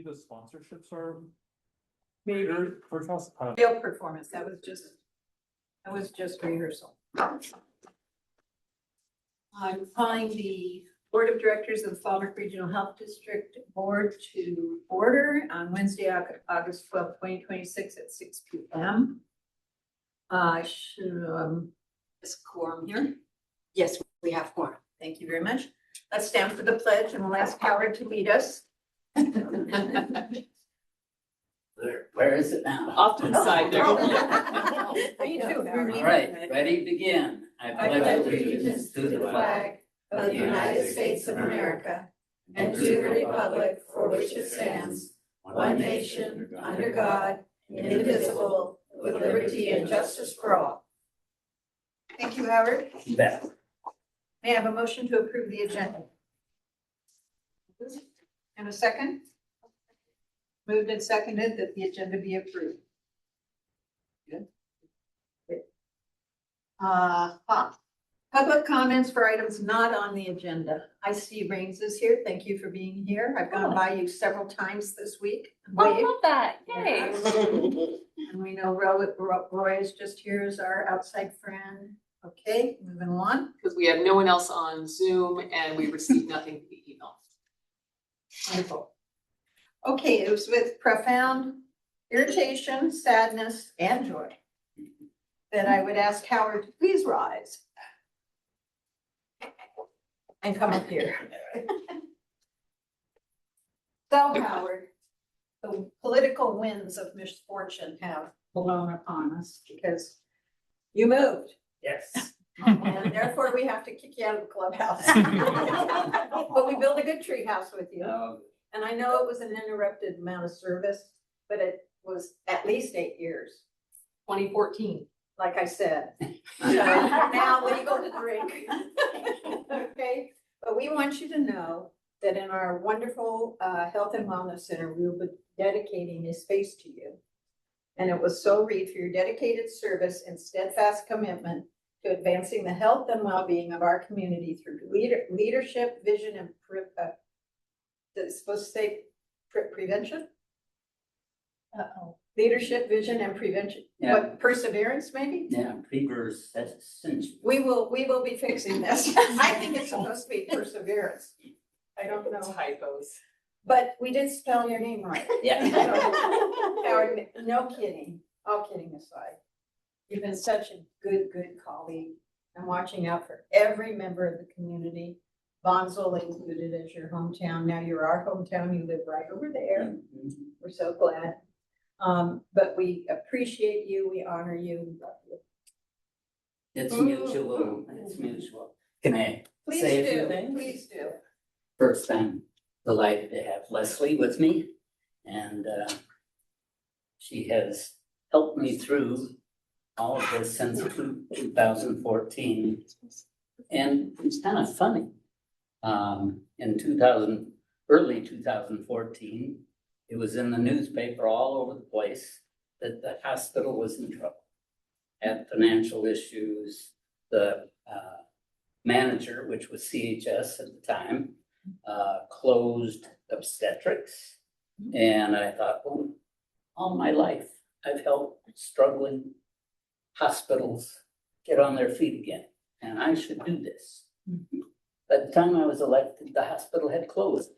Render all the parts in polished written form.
the sponsorships are maybe first house. Real performance, that was just rehearsal. I'm calling the Board of Directors of the Fallbrook Regional Health District Board to order on Wednesday, August 12th, 2026 at 6 p.m. Is quorum here? Yes, we have quorum. Thank you very much. Let's stand for the pledge and we'll ask Howard to lead us. Where is it now? Off to the side there. Me too, Howard. All right, ready, begin. I pledge allegiance to the flag of the United States of America and to the republic for which it stands, one nation, under God, indivisible, with liberty and justice for all. Thank you, Howard. You bet. May I have a motion to approve the agenda? And a second? Moved and seconded that the agenda be approved. Good. Public comments for items not on the agenda. I see Rains is here. Thank you for being here. I've gone by you several times this week. I love that. Yay. And we know Roy is just here as our outside friend. Okay, moving along. Because we have no one else on Zoom and we received nothing via email. Wonderful. Okay, it was with profound irritation, sadness, and joy that I would ask Howard to please rise and come up here. So, Howard, the political winds of misfortune have blown upon us because you moved. Yes. And therefore we have to kick you out of the clubhouse. But we built a good tree house with you. And I know it was an interrupted amount of service, but it was at least 8 years, 2014. like I said. So now legal to drink. Okay, but we want you to know that in our wonderful Health and Wellness Center, we will be dedicating a space to you. And it was so read for your dedicated service and steadfast commitment to advancing the health and well-being of our community through leadership, vision, and it's supposed to say prevention? Leadership, vision, and prevention. Yeah. What, perseverance, maybe? Yeah, persistence. We will be fixing this. I think it's supposed to be perseverance. I don't know. Typos. But we did spell your name right. Yeah. Howard, no kidding, all kidding aside. You've been such a good colleague and watching out for every member of the community. Bonsall included as your hometown. Now you're our hometown. You live right over there. Mhm. We're so glad. But we appreciate you. We honor you. We love you. It's mutual, it's mutual. Can I Please say a few do. things? Please do. First, I'm delighted to have Leslie with me. And she has helped me through all of this since 2014. And it's kind of funny. In early 2014, it was in the newspaper all over the place that the hospital was in trouble, had financial issues. The manager, which was CHS at the time, closed obstetrics. And I thought, well, all my life I've helped struggling hospitals get on their feet again, and I should do this. By the time I was elected, the hospital had closed.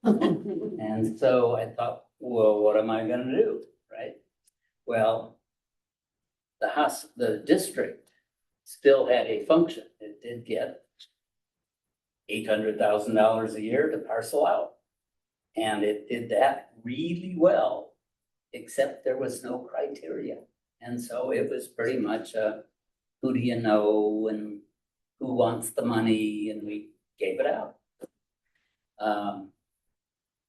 And so I thought, well, what am I gonna do, right? Well, the district still had a function. It did get $800,000 a year to parcel out. And it did that really well, except there was no criteria. And so it was pretty much who do you know and who wants the money, and we gave it out.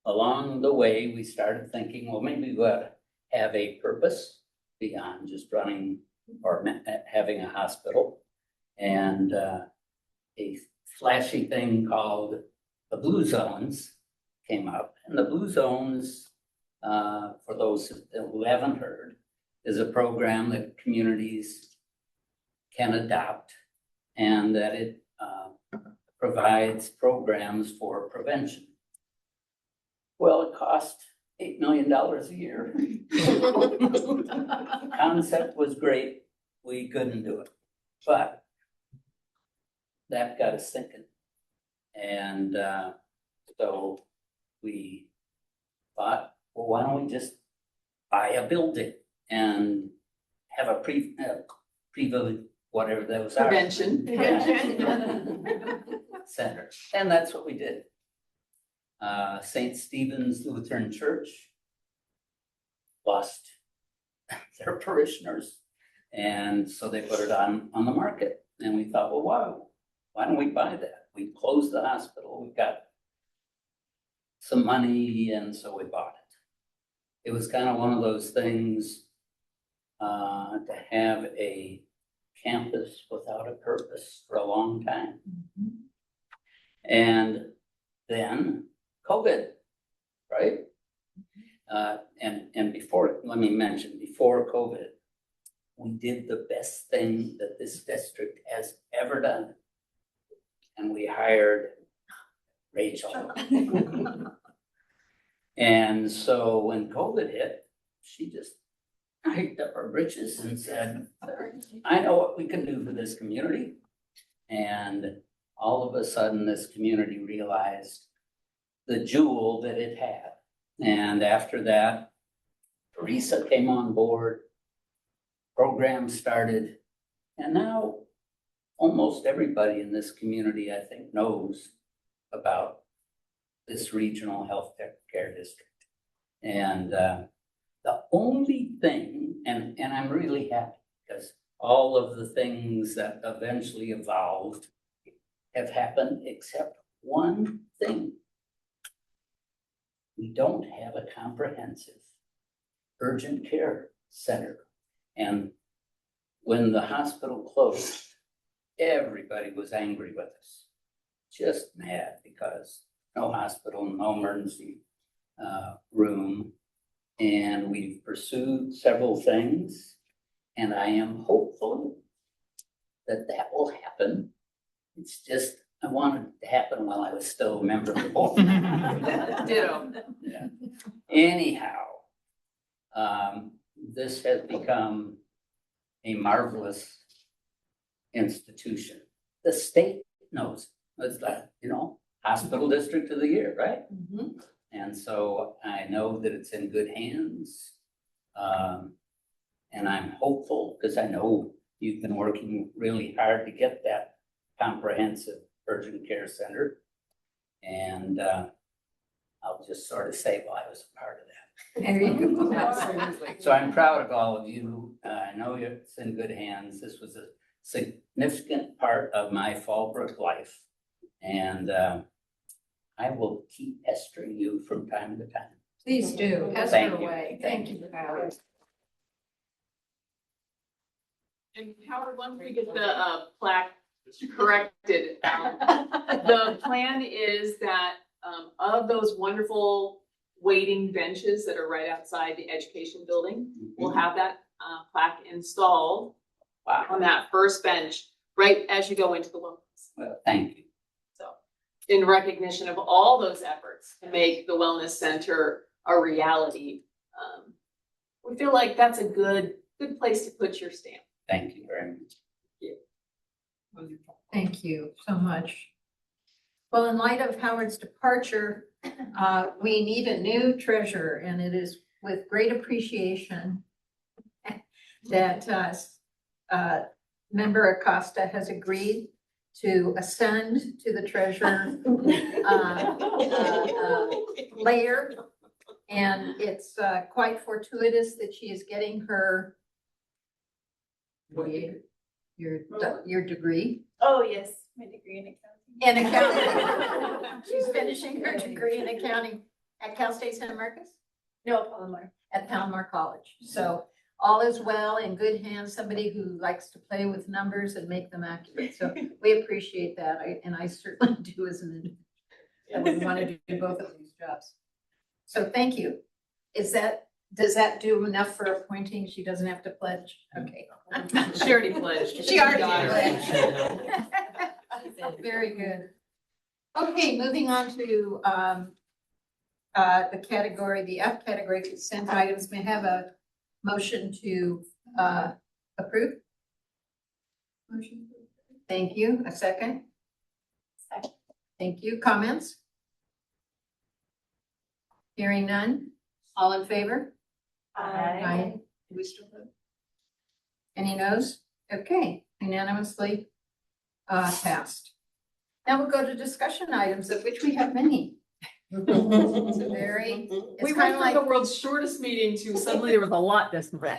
Along the way, we started thinking, well, maybe we ought to have a purpose beyond just running or having a hospital. And a flashy thing called the Blue Zones came up. And the Blue Zones, for those who haven't heard, is a program that communities can adopt, and that it provides programs for prevention. Well, it cost $8 million a year. Concept was great, we couldn't do it, but that got us thinking. And so we thought, well, why don't we just buy a building and have a whatever those are. Prevention. Center, and that's what we did. St. Stephen's Lutheran Church lost their parishioners, and so they put it on the market. And we thought, well, why don't we buy that? We closed the hospital, we got some money, and so we bought it. It was kind of one of those things to have a campus without a purpose for a long time. And then COVID, right? And before, let me mention, before COVID, we did the best thing that this district has ever done. And we hired Rachel. And so when COVID hit, she just hiked up her britches and said, I know what we can do for this community. And all of a sudden, this community realized the jewel that it had. And after that, Teresa came on board, program started, and now almost everybody in this community, I think, knows about this regional health care district. And the only thing, and I'm really happy because all of the things that eventually evolved have happened except one thing. We don't have a comprehensive urgent care center. And when the hospital closed, everybody was angry with us. Just mad because no hospital, no emergency room. And we've pursued several things. And I am hopeful that that will happen. It's just, I wanted it to happen while I was still a member of the board. Ditto. Yeah. Anyhow, this has become a marvelous institution. The state knows it's like, hospital district of the year, right? Mhm. And so I know that it's in good hands. And I'm hopeful because I know you've been working really hard to get that comprehensive urgent care center. And I'll just sort of say, well, I was a part of that. There you go. Absolutely. So I'm proud of all of you. I know it's in good hands. This was a significant part of my Fallbrook life. And I will keep pestering you from time to time. Please do, Thank pester you. away. Thank you, Howard. And Howard, once we get the plaque corrected, the plan is that of those wonderful waiting benches that are right outside the education building, we'll have that plaque installed on that first bench right as you go into the wellness. Well, thank you. So in recognition of all those efforts to make the wellness center a reality, we feel like that's a good place to put your stamp. Thank you very much. Thank you so much. Well, in light of Howard's departure, we need a new treasurer, and it is with great appreciation that Member Acosta has agreed to ascend to the treasurer layer. And it's quite fortuitous that she is getting her your degree. Oh, yes, my degree in accounting. In accounting. She's finishing her degree in accounting at Cal State San Marcos? No, Palomar. At Palomar College. So all is well, in good hands, somebody who likes to play with numbers and make them accurate. So we appreciate that, and I certainly do as an individual. I wouldn't want to do both of these jobs. So thank you. Does that do enough for appointing? She doesn't have to pledge? Okay. She already pledged. She already pledged. Very good. Okay, moving on to the category, the F category consent items. May I have a motion to approve? Motion. Thank you. A second? Second. Thank you. Comments? Hearing none. All in favor? Do we still vote? Any noes? Okay, unanimously passed. Now we'll go to discussion items, of which we have many. It's a very, We it's kind went of from the like, world's shortest meeting to suddenly there was a lot this month.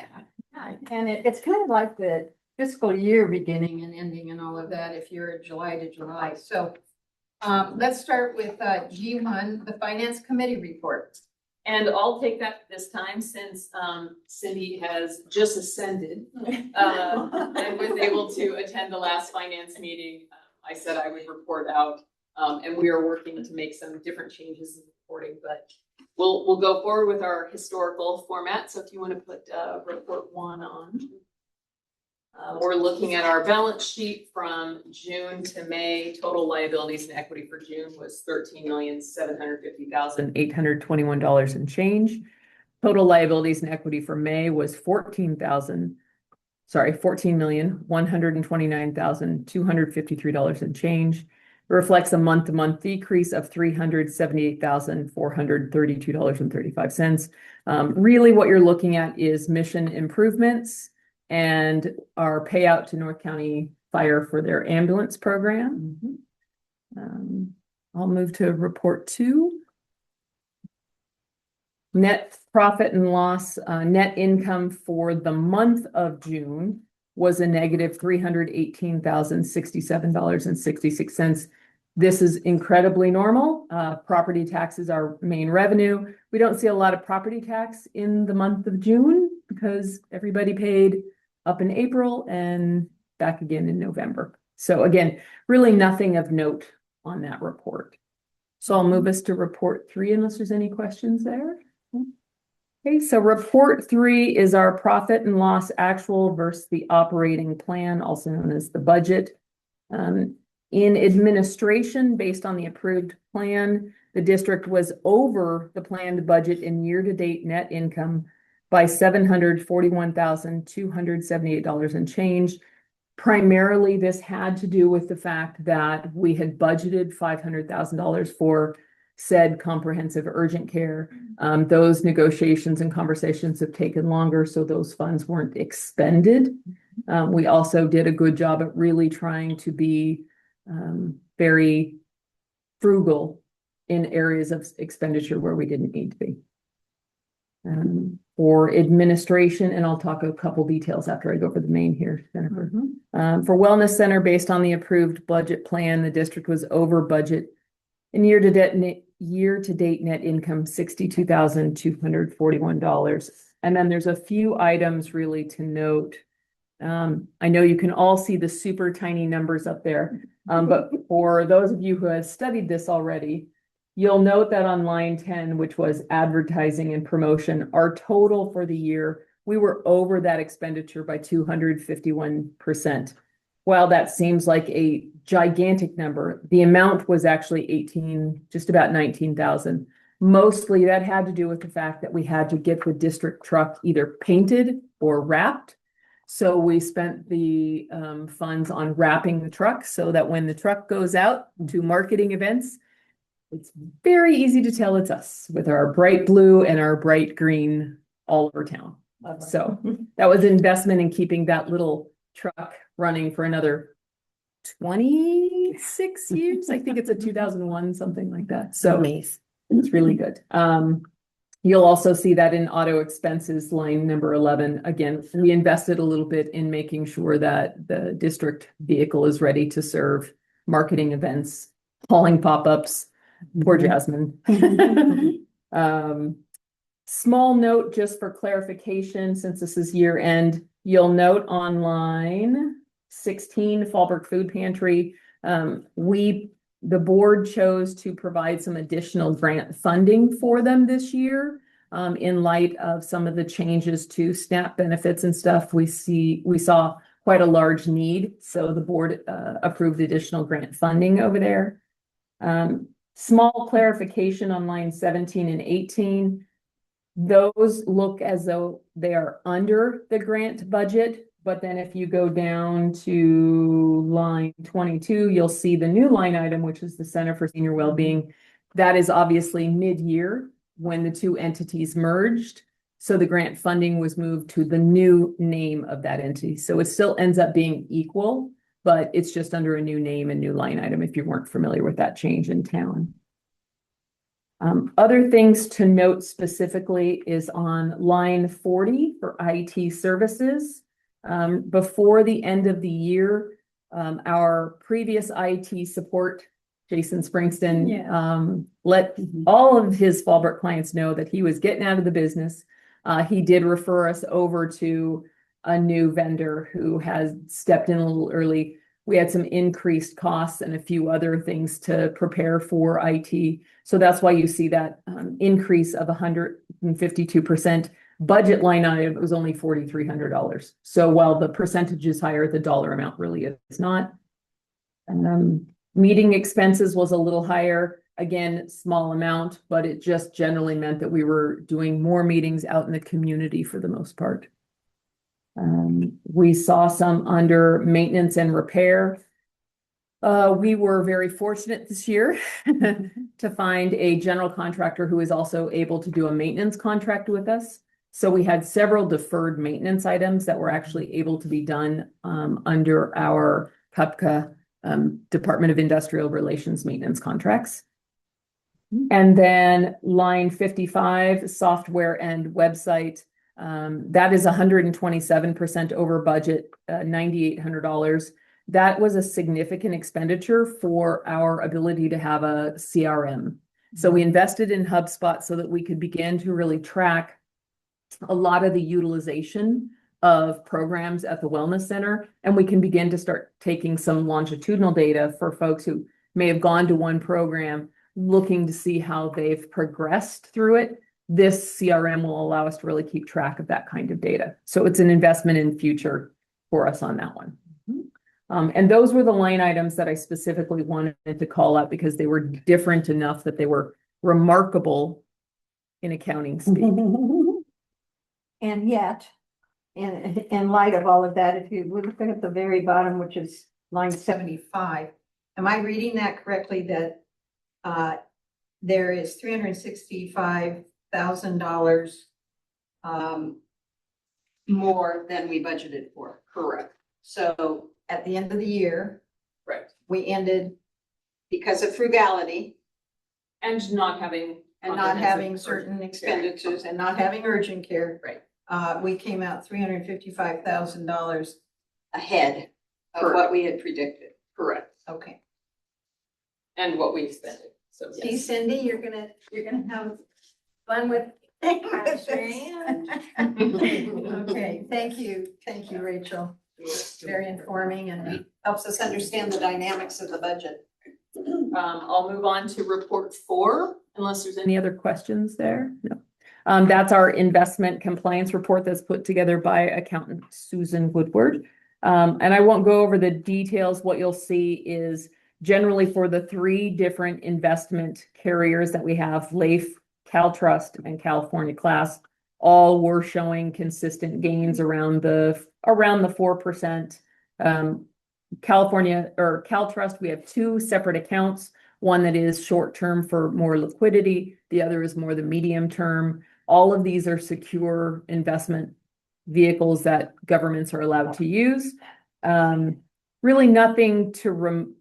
and it's kind of like the fiscal year beginning and ending and all of that, if you're July to July. So let's start with G1, the Finance Committee report. And I'll take that this time since Cindy has just ascended and was able to attend the last finance meeting. I said I would report out, and we are working to make some different changes in reporting, but we'll go forward with our historical format. So if you want to put report 1 on. We're looking at our balance sheet from June to May. Total liabilities and equity for June was $13,750,821 and change. Total liabilities and equity for May was $14,129,253 and change. It reflects a month-to-month decrease of $378,432.35. Really what you're looking at is mission improvements and our payout to North County Fire for their ambulance program. I'll move to report 2. Net profit and loss, net income for the month of June was a negative $318,067.66. This is incredibly normal. Property tax is our main revenue. We don't see a lot of property tax in the month of June because everybody paid up in April and back again in November. So again, really nothing of note on that report. So I'll move us to report 3 unless there's any questions there. Okay, so report 3 is our profit and loss actual versus the operating plan, also known as the budget. In administration, based on the approved plan, the district was over the planned budget in year-to-date net income by $741,278 and change. Primarily, this had to do with the fact that we had budgeted $500,000 for said comprehensive urgent care. Those negotiations and conversations have taken longer, so those funds weren't expended. We also did a good job at really trying to be very frugal in areas of expenditure where we didn't need to be. For administration, and I'll talk a couple details after I go over the main here, Jennifer. For Wellness Center, based on the approved budget plan, the district was over budget in year-to-date net income, $62,241. And then there's a few items really to note. I know you can all see the super tiny numbers up there, but for those of you who have studied this already, you'll note that on line 10, which was advertising and promotion, our total for the year, we were over that expenditure by 251%. While that seems like a gigantic number, the amount was actually just about 19,000. Mostly that had to do with the fact that we had to get the district truck either painted or wrapped. So we spent the funds on wrapping the truck so that when the truck goes out to marketing events, it's very easy to tell it's us with our bright blue and our bright green all over town. So that was investment in keeping that little truck running for another 26 years. I think it's a 2001, something like that. So it's really good. You'll also see that in auto expenses, line number 11. Again, we invested a little bit in making sure that the district vehicle is ready to serve marketing events, hauling pop-ups. Poor Jasmine. Small note just for clarification, since this is year end, you'll note on line 16, Fallbrook Food Pantry. The board chose to provide some additional grant funding for them this year. In light of some of the changes to SNAP benefits and stuff, we saw quite a large need. So the board approved additional grant funding over there. Small clarification on line 17 and 18. Those look as though they are under the grant budget, but then if you go down to line 22, you'll see the new line item, which is the Center for Senior Wellbeing. That is obviously mid-year when the two entities merged. So the grant funding was moved to the new name of that entity. So it still ends up being equal, but it's just under a new name and new line item if you weren't familiar with that change in town. Other things to note specifically is on line 40 for IT services. Before the end of the year, our previous IT support, Jason Springston, let all of his Fallbrook clients know that he was getting out of the business. He did refer us over to a new vendor who has stepped in a little early. We had some increased costs and a few other things to prepare for IT. So that's why you see that increase of 152%. Budget line item was only $4,300. So while the percentage is higher, the dollar amount really is not. Meeting expenses was a little higher. Again, small amount, but it just generally meant that we were doing more meetings out in the community for the most part. We saw some under maintenance and repair. We were very fortunate this year to find a general contractor who is also able to do a maintenance contract with us. So we had several deferred maintenance items that were actually able to be done under our CUPCA Department of Industrial Relations maintenance contracts. And then line 55, software and website. That is 127% over budget, $9,800. That was a significant expenditure for our ability to have a CRM. So we invested in HubSpot so that we could begin to really track a lot of the utilization of programs at the Wellness Center. And we can begin to start taking some longitudinal data for folks who may have gone to one program, looking to see how they've progressed through it. This CRM will allow us to really keep track of that kind of data. So it's an investment in future for us on that one. And those were the line items that I specifically wanted to call out because they were different enough that they were remarkable in accounting speak. And yet, in light of all of that, if you look at the very bottom, which is line 75, am I reading that correctly that there is $365,000 more than we budgeted for? Correct. So at the end of the year, Right. we ended because of frugality And not having. and not having certain expenditures and not having urgent care. Right. We came out $355,000 ahead of Correct. what we had predicted. Correct. Okay. And what we expended, so See, yes. Cindy, you're gonna have fun with. this. Okay, thank you, Rachel. Very informing and helps us understand the dynamics of the budget. I'll move on to report 4, unless there's any. Any other questions there? No. That's our investment compliance report that's put together by accountant Susan Woodward. And I won't go over the details. What you'll see is generally for the 3 different investment carriers that we have, LAIF, CalTrust, and California Class, all were showing consistent gains around the 4%. California or CalTrust, we have 2 separate accounts. One that is short-term for more liquidity. The other is more the medium-term. All of these are secure investment vehicles that governments are allowed to use. Really nothing to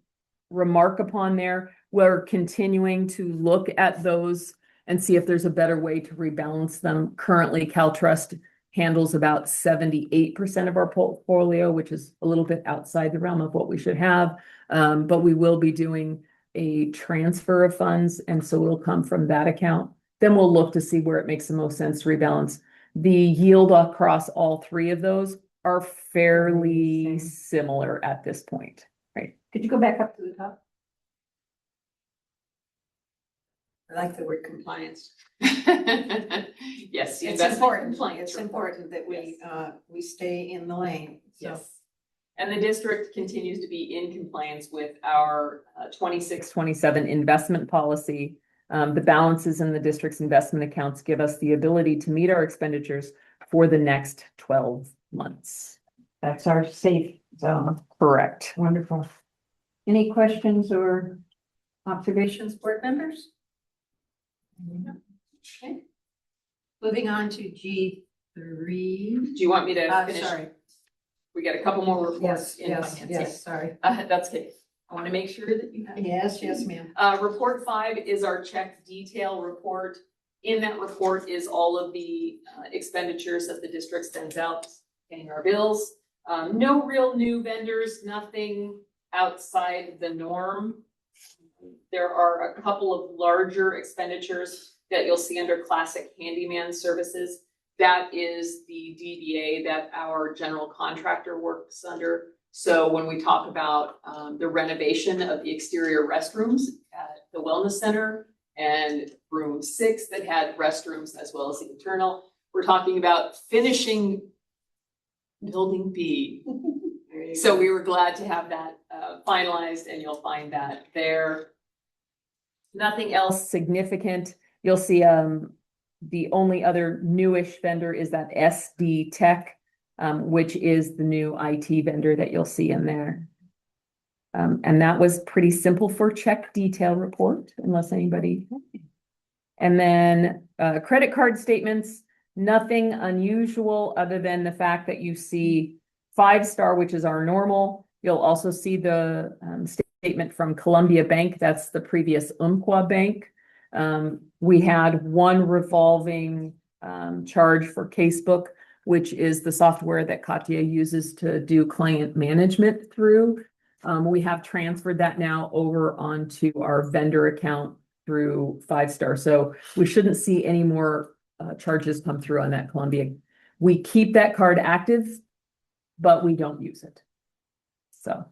remark upon there. We're continuing to look at those and see if there's a better way to rebalance them. Currently, CalTrust handles about 78% of our portfolio, which is a little bit outside the realm of what we should have. But we will be doing a transfer of funds, and so it'll come from that account. Then we'll look to see where it makes the most sense to rebalance. The yield across all 3 of those are fairly similar at this point, right? Could you go back up to the top? I like the word compliance. Yes, the It's investment important, compliance it's report. important that we stay in the lane, so. Yes. And the district continues to be in compliance with our 26-27 investment policy. The balances in the district's investment accounts give us the ability to meet our expenditures for the next 12 months. That's our safe zone. Correct. Wonderful. Any questions or observations, board members? Okay. Moving on to G3. Do you want me to finish? Sorry. We got a couple more reports in Yes, finance. yes, sorry. That's okay. I want to make sure that you have. Yes, ma'am. Report 5 is our check detail report. In that report is all of the expenditures that the district sends out, paying our bills. No real new vendors, nothing outside the norm. There are a couple of larger expenditures that you'll see under classic handyman services. That is the DBA that our general contractor works under. So when we talk about the renovation of the exterior restrooms at the wellness center and room 6 that had restrooms as well as the internal, we're talking about finishing building B. So we were glad to have that finalized, and you'll find that there. Nothing else significant. You'll see the only other newish vendor is that SD Tech, which is the new IT vendor that you'll see in there. And that was pretty simple for check detail report, unless anybody. And then credit card statements, nothing unusual other than the fact that you see 5-star, which is our normal. You'll also see the statement from Columbia Bank. That's the previous Umpqua Bank. We had one revolving charge for Casebook, which is the software that Katya uses to do client management through. We have transferred that now over onto our vendor account through 5-star. So we shouldn't see any more charges come through on that Columbia. We keep that card active, but we don't use it. So.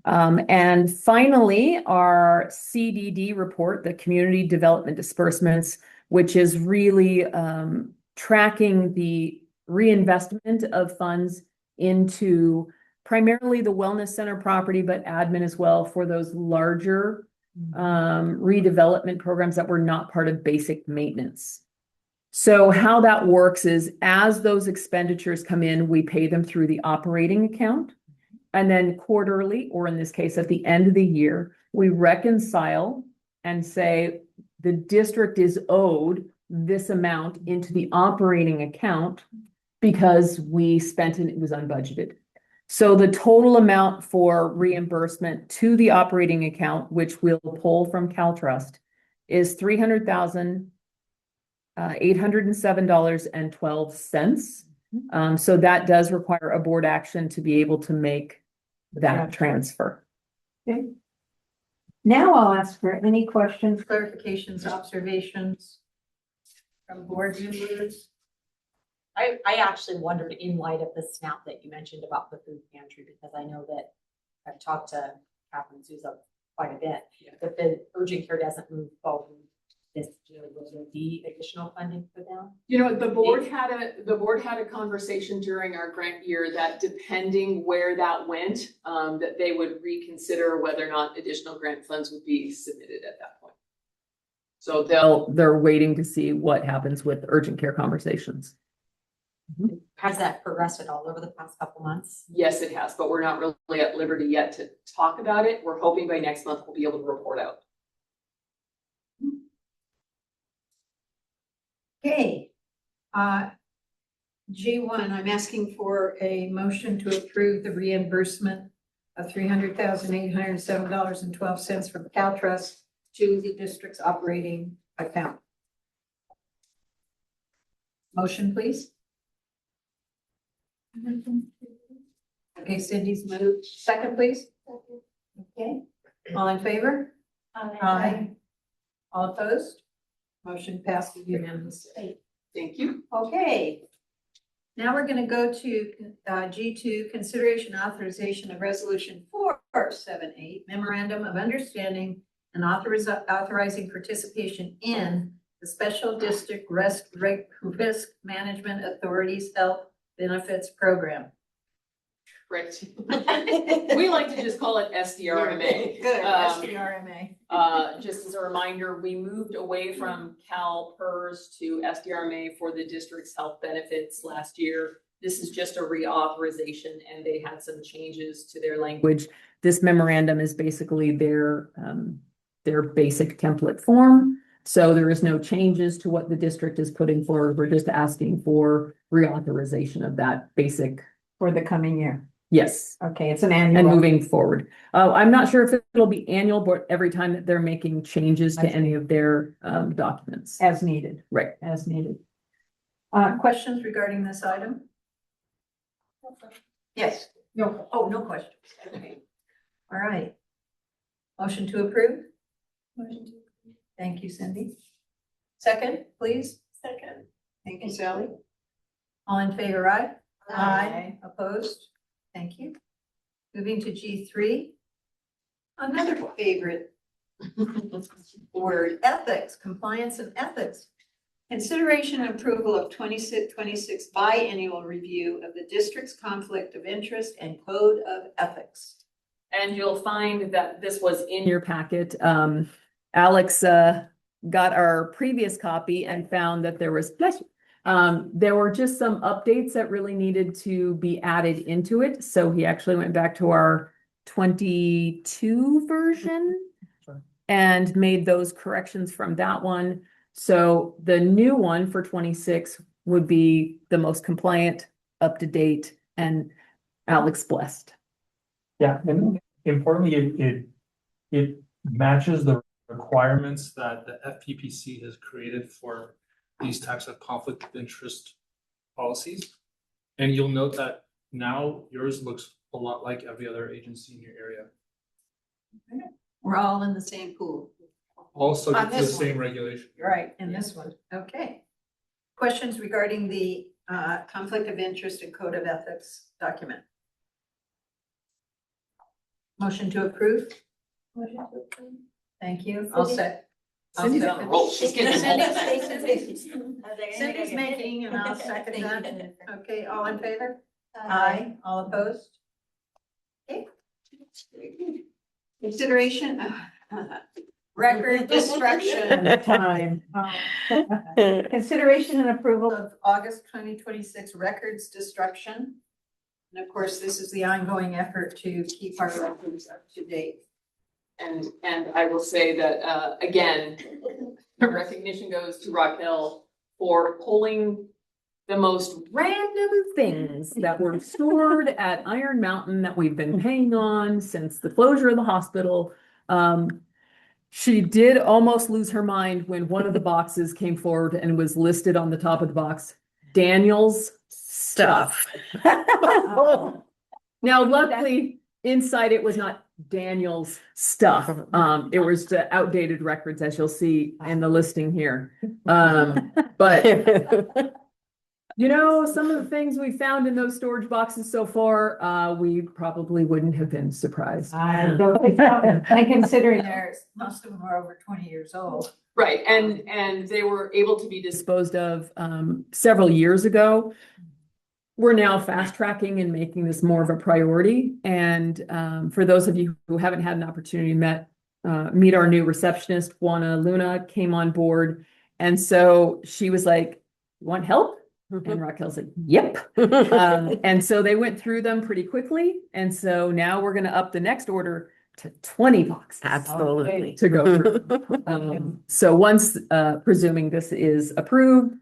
And finally, our CDD report, the Community Development Disbursements, which is really tracking the reinvestment of funds into primarily the wellness center property, but admin as well for those larger redevelopment programs that were not part of basic maintenance. So how that works is as those expenditures come in, we pay them through the operating account. And then quarterly, or in this case, at the end of the year, we reconcile and say the district is owed this amount into the operating account because we spent it, it was unbudgeted. So the total amount for reimbursement to the operating account, which we'll pull from CalTrust, is $300,807.12. So that does require a board action to be able to make that transfer. Okay. Now I'll ask for any questions, clarifications, observations from board members. I actually wondered in light of the SNAP that you mentioned about the food pantry, because I know that I've talked to Catherine Souza quite a bit. If the urgent care doesn't move forward, this will there be additional funding for them? You know, the board had a conversation during our grant year that depending where that went, that they would reconsider whether or not additional grant funds would be submitted at that point. So They're waiting to see what happens with urgent care conversations. Has that progressed at all over the past couple months? Yes, it has, but we're not really at liberty yet to talk about it. We're hoping by next month we'll be able to report out. Okay. G1, I'm asking for a motion to approve the reimbursement of $300,807.12 from CalTrust to the district's operating account. Motion, please. Okay, Cindy's moved. Second, please. Okay. All in favor? Aye. All opposed? Motion passed unanimously. Thank you. Okay. Now we're going to go to G2, consideration authorization of resolution 478, memorandum of understanding and authorizing participation in the Special District Risk Management Authority's Health Benefits Program. correct. We like to just call it SDRMA. Good, Um, SDRMA. Just as a reminder, we moved away from CalPERS to SDRMA for the district's health benefits last year. This is just a reauthorization and they had some changes to their language. This memorandum is basically their basic template form. So there is no changes to what the district is putting forward. We're just asking for reauthorization of that basic, For the coming year. yes, Okay, it's an and annual. moving forward. I'm not sure if it'll be annual, but every time that they're making changes I to see. any of their documents. As needed, Right. as needed. Questions regarding this item? Yes, no, oh, no questions. Okay. All right. Motion to approve? Thank you, Cindy. Second, please. Second. Thank you, Sally. All in favor, aye? Opposed? Thank you. Moving to G3. Another favorite word, ethics, compliance and ethics. Consideration and approval of 26 biannual review of the district's conflict of interest and code of ethics. And you'll find that this was in your packet. Alex got our previous copy and found that there were just some updates that really needed to be added into it. So he actually went back to our 22 version and made those corrections from that one. So the new one for 26 would be the most compliant, up to date, and Alex blessed. Yeah, and importantly, it matches the requirements that the FPPC has created for these types of conflict of interest policies. And you'll note that now yours looks a lot like every other agency in your area. We're all in the same pool. All subject to the this one. same regulation. You're right, in this one. Okay. Questions regarding the conflict of interest and code of ethics document? Motion to approve? Thank you. I'll set. Cindy's on a roll. She's getting Cindy's making and I'll second that. Okay, all in favor? Aye. All opposed? Okay. Consideration, record destruction. Time. Consideration and approval of August 2026 records destruction. And of course, this is the ongoing effort to keep our records up to date. And I will say that, again, the recognition goes to Raquel for pulling the most random things that were stored at Iron Mountain that we've been paying on since the closure of the hospital. She did almost lose her mind when one of the boxes came forward and was listed on the top of the box, Daniel's stuff. Now, luckily, inside it was not Daniel's stuff. It was the outdated records, as you'll see in the listing here. But you know, some of the things we found in those storage boxes so far, we probably wouldn't have been surprised. I don't think so. And considering there's, most of them are over 20 years old. Right, and they were able to be disposed of several years ago. We're now fast tracking and making this more of a priority. And for those of you who haven't had an opportunity to meet our new receptionist, Juana Luna, came on board. And so she was like, "You want help?" And Raquel's like, "Yep." And so they went through them pretty quickly. And so now we're going to up the next order to 20 boxes. Absolutely. To go through. So once, presuming this is approved,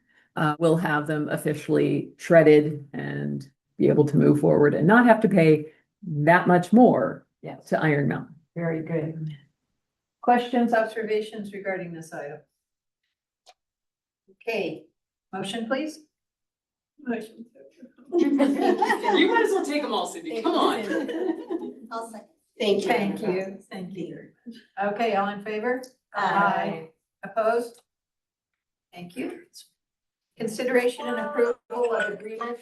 we'll have them officially shredded and be able to move forward and not have to pay that much more to Iron Mountain. Very good. Questions, observations regarding this item? Okay, motion, please. Motion. You might as well take them all, Cindy. Come on. I'll second. Thank you. Thank you. Okay, all in favor? Aye. Opposed? Thank you. Consideration and approval of agreement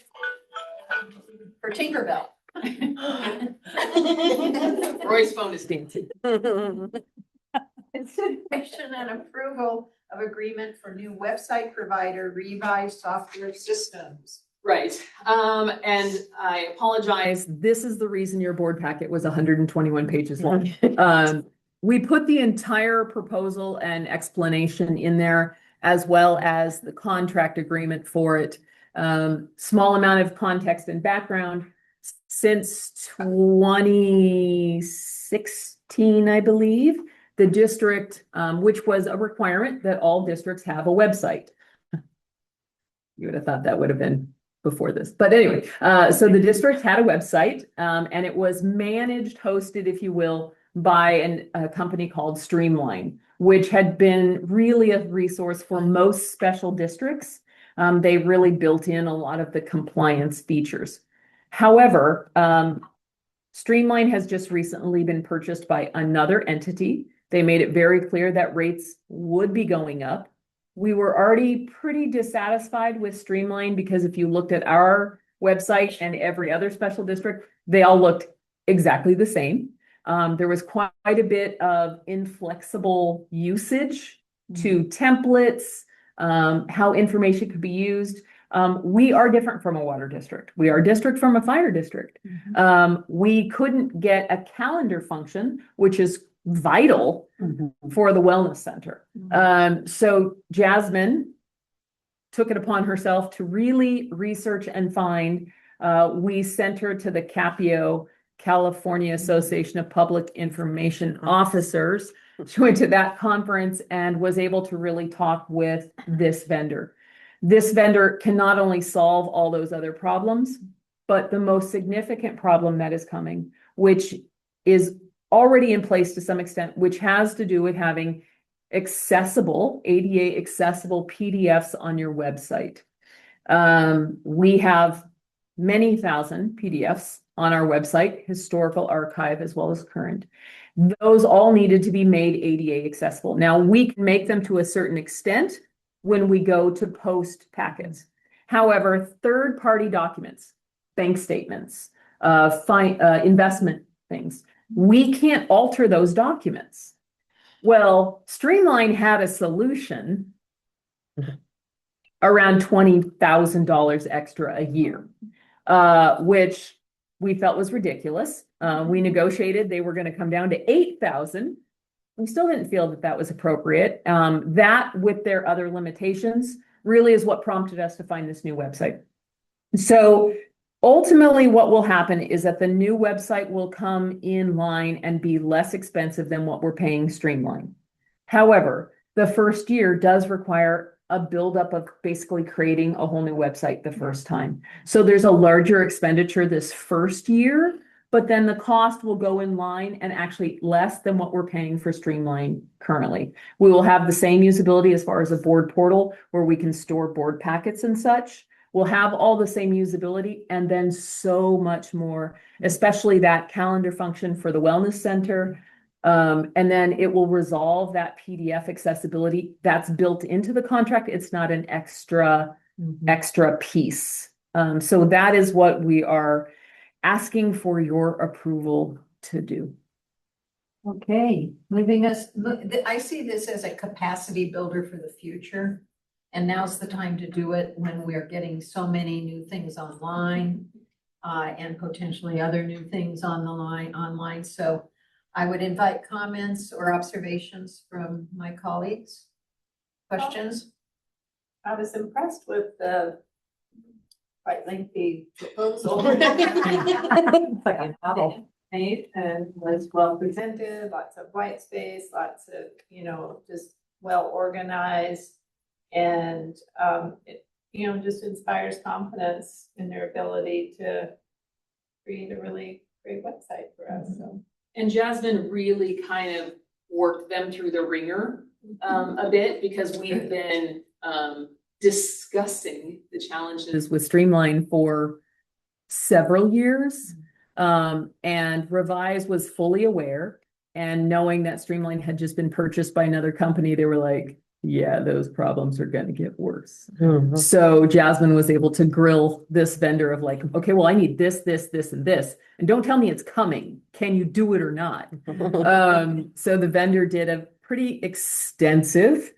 for Tinkerbell. Roy's phone is dancing. Consideration and approval of agreement for new website provider revised software systems. Right, and I apologize, this is the reason your board packet was 121 pages long. We put the entire proposal and explanation in there, as well as the contract agreement for it. Small amount of context and background. Since 2016, I believe, the district, which was a requirement that all districts have a website. You would have thought that would have been before this, but anyway, so the district had a website, and it was managed, hosted, if you will, by a company called Streamline, which had been really a resource for most special districts. They really built in a lot of the compliance features. However, Streamline has just recently been purchased by another entity. They made it very clear that rates would be going up. We were already pretty dissatisfied with Streamline because if you looked at our website and every other special district, they all looked exactly the same. There was quite a bit of inflexible usage to templates, how information could be used. We are different from a water district. We are district from a fire district. We couldn't get a calendar function, which is vital for the wellness center. So Jasmine took it upon herself to really research and find. We sent her to the CAPIO, California Association of Public Information Officers. She went to that conference and was able to really talk with this vendor. This vendor can not only solve all those other problems, but the most significant problem that is coming, which is already in place to some extent, which has to do with having accessible, ADA accessible PDFs on your website. We have many thousand PDFs on our website, historical archive as well as current. Those all needed to be made ADA accessible. Now we can make them to a certain extent when we go to post packets. However, third-party documents, bank statements, investment things, we can't alter those documents. Well, Streamline had a solution around $20,000 extra a year, which we felt was ridiculous. We negotiated, they were going to come down to $8,000. We still didn't feel that that was appropriate. That with their other limitations really is what prompted us to find this new website. So ultimately what will happen is that the new website will come in line and be less expensive than what we're paying Streamline. However, the first year does require a buildup of basically creating a whole new website the first time. So there's a larger expenditure this first year, but then the cost will go in line and actually less than what we're paying for Streamline currently. We will have the same usability as far as a board portal where we can store board packets and such. We'll have all the same usability and then so much more, especially that calendar function for the wellness center. And then it will resolve that PDF accessibility that's built into the contract. It's not an extra piece. So that is what we are asking for your approval to do. Okay, I see this as a capacity builder for the future. And now's the time to do it when we are getting so many new things online, and potentially other new things on the line online. So I would invite comments or observations from my colleagues. Questions? I was impressed with the quite lengthy proposal. Made and was well presented, lots of white space, lots of, just well organized. And it, just inspires confidence in their ability to create a really great website for us, so. And Jasmine really kind of worked them through the ringer a bit because we've been discussing the challenges With Streamline for several years. And Revise was fully aware, and knowing that Streamline had just been purchased by another company, they were like, yeah, those problems are going to get worse. So Jasmine was able to grill this vendor of like, okay, well, I need this, this, this, and this. And don't tell me it's coming. Can you do it or not? So the vendor did a pretty extensive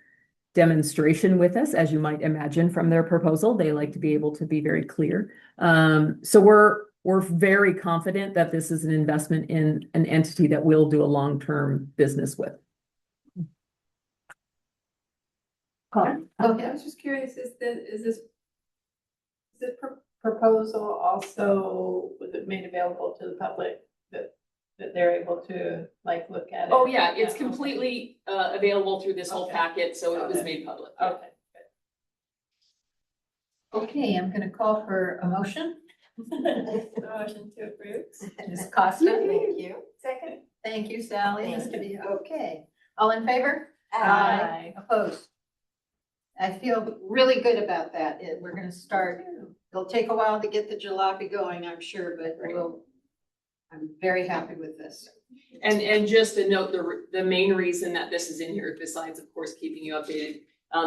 demonstration with us, as you might imagine from their proposal. They like to be able to be very clear. So we're very confident that this is an investment in an entity that we'll do a long-term business with. Okay, I was just curious, is this proposal also, was it made available to the public that they're able to like look at it? Oh, yeah, it's okay. completely available through this whole Okay. packet, so it was Okay. made public. Okay. Okay, I'm gonna call for a motion. Motion to approve. Ms. Costa. Thank you. Second. Thank you, Sally. Thank Mr. you. Okay, all in favor? Aye. Opposed? I feel really good about that. We're gonna start, it'll take a while to get the jalopy going, I'm sure, but I'm very happy with this. And just to note, the main reason that this is in here, besides of course keeping you updated,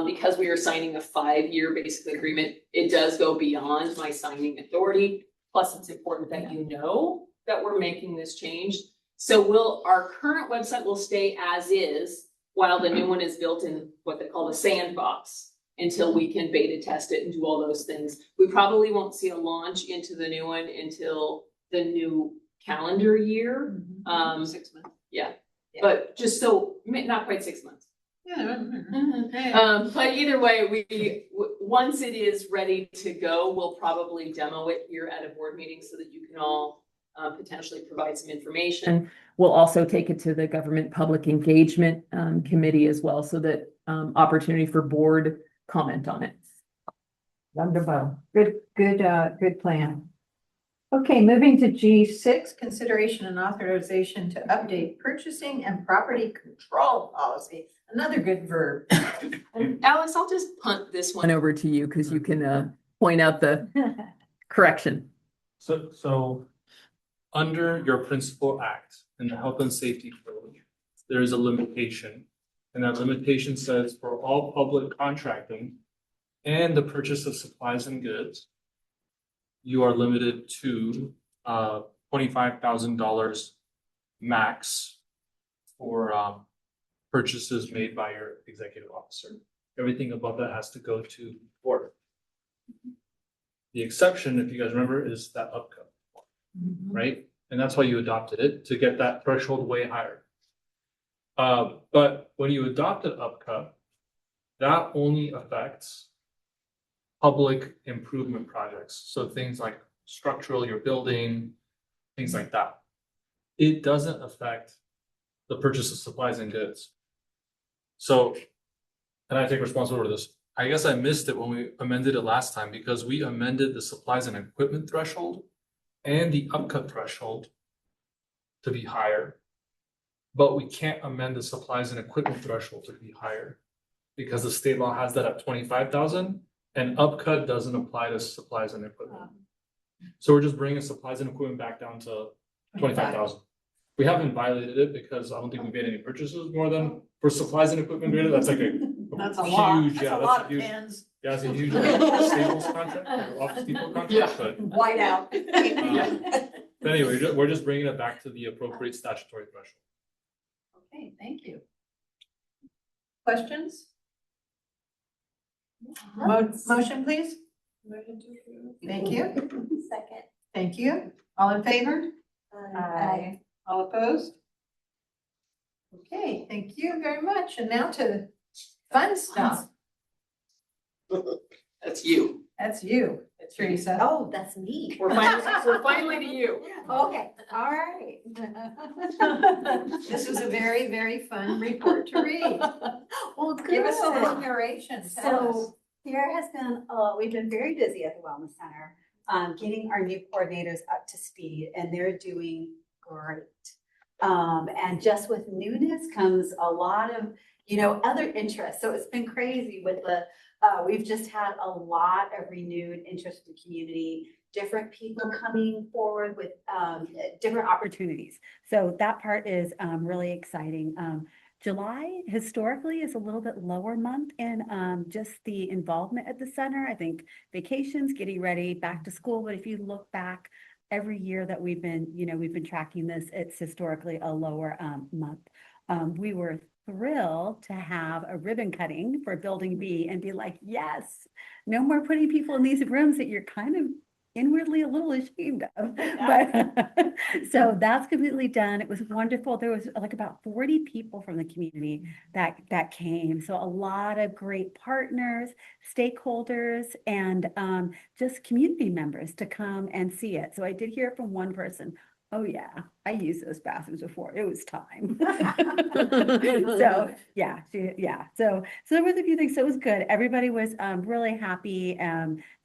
because we are signing a 5-year basic agreement, it does go beyond my signing authority. Plus, it's important that you know that we're making this change. So our current website will stay as is while the new one is built in what they call the sandbox, until we can beta test it and do all those things. We probably won't see a launch into the new one until the new calendar year. 6 months. Yeah, Yeah. but just so, not quite 6 months. Yeah. But either way, once it is ready to go, we'll probably demo it here at a board meeting so that you can all potentially provide some information. We'll also take it to the government public engagement committee as well, so that opportunity for board comment on it. Wonderful. Good plan. Okay, moving to G6, consideration and authorization to update purchasing and property control policy. Another good verb. And Alice, I'll just punt this one. One over to you because you can point out the correction. So under your principal act in the health and safety code, there is a limitation. And that limitation says for all public contracting and the purchase of supplies and goods, you are limited to $25,000 max for purchases made by your executive officer. Everything above that has to go to board. The exception, if you guys remember, is that upcut, right? And that's why you adopted it, to get that threshold way higher. But when you adopted upcut, that only affects public improvement projects. So things like structural, your building, things like that. It doesn't affect the purchase of supplies and goods. So, and I take responsibility for this. I guess I missed it when we amended it last time, because we amended the supplies and equipment threshold and the upcut threshold to be higher. But we can't amend the supplies and equipment threshold to be higher because the state law has that at 25,000 and upcut doesn't apply to supplies and equipment. So we're just bringing supplies and equipment back down to 25,000. We haven't violated it because I don't think we made any purchases more than for supplies and equipment greater. That's like That's a lot. huge, That's yeah, a that's lot a of huge, pens. yeah, it's a huge Staples contract, or Office Depot contract, but White out. but anyway, we're just bringing it back to the appropriate statutory threshold. Okay, thank you. Questions? Motion, please? Thank you. Second. Thank you. All in favor? Aye. All opposed? Okay, thank you very much. And now to fun stuff. That's you. That's you, Teresa. Oh, that's me. We're finally to you. Okay, all right. This was a very, very fun report to read. Well, good. Give us a little narration. Tell us. So there has been, we've been very busy at the Wellness Center, getting our new coordinators up to speed, and they're doing great. And just with newness comes a lot of, other interests. So it's been crazy with we've just had a lot of renewed interest in the community, different people coming forward with different opportunities. So that part is really exciting. July historically is a little bit lower month in just the involvement at the center. I think vacations, getting ready, back to school. But if you look back every year that we've been tracking this, it's historically a lower month. We were thrilled to have a ribbon cutting for Building B and be like, yes, no more putting people in these rooms that you're kind of inwardly a little ashamed of. But so that's completely done. It was wonderful. There was like about 40 people from the community that came. So a lot of great partners, stakeholders, and just community members to come and see it. So I did hear from one person, oh yeah, I used those bathrooms before. It was time. So yeah, So there was a few things. So it was good. Everybody was really happy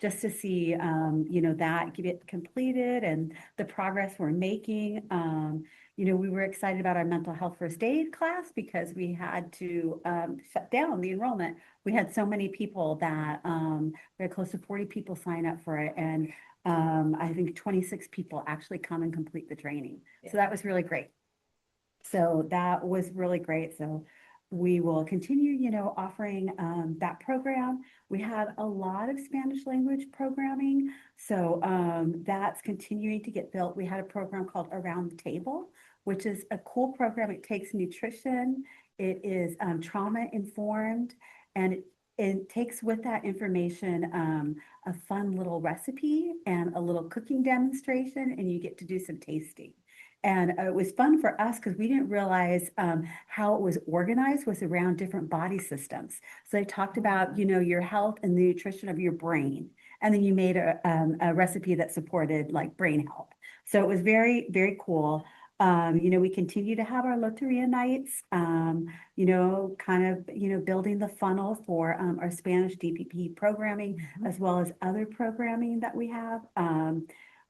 just to see that get it completed and the progress we're making. We were excited about our mental health first aid class because we had to shut down the enrollment. We had so many people that we had close to 40 people sign up for it, and I think 26 people actually come and complete the training. So that was really great. So that was really great. So we will continue, offering that program. We had a lot of Spanish language programming. So that's continuing to get built. We had a program called Around the Table, which is a cool program. It takes nutrition. It is trauma informed, and it takes with that information a fun little recipe and a little cooking demonstration, and you get to do some tasting. And it was fun for us because we didn't realize how it was organized was around different body systems. So they talked about, your health and the nutrition of your brain. And then you made a recipe that supported like brain health. So it was very, very cool. We continue to have our Loteria nights, building the funnel for our Spanish DPP programming, as well as other programming that we have.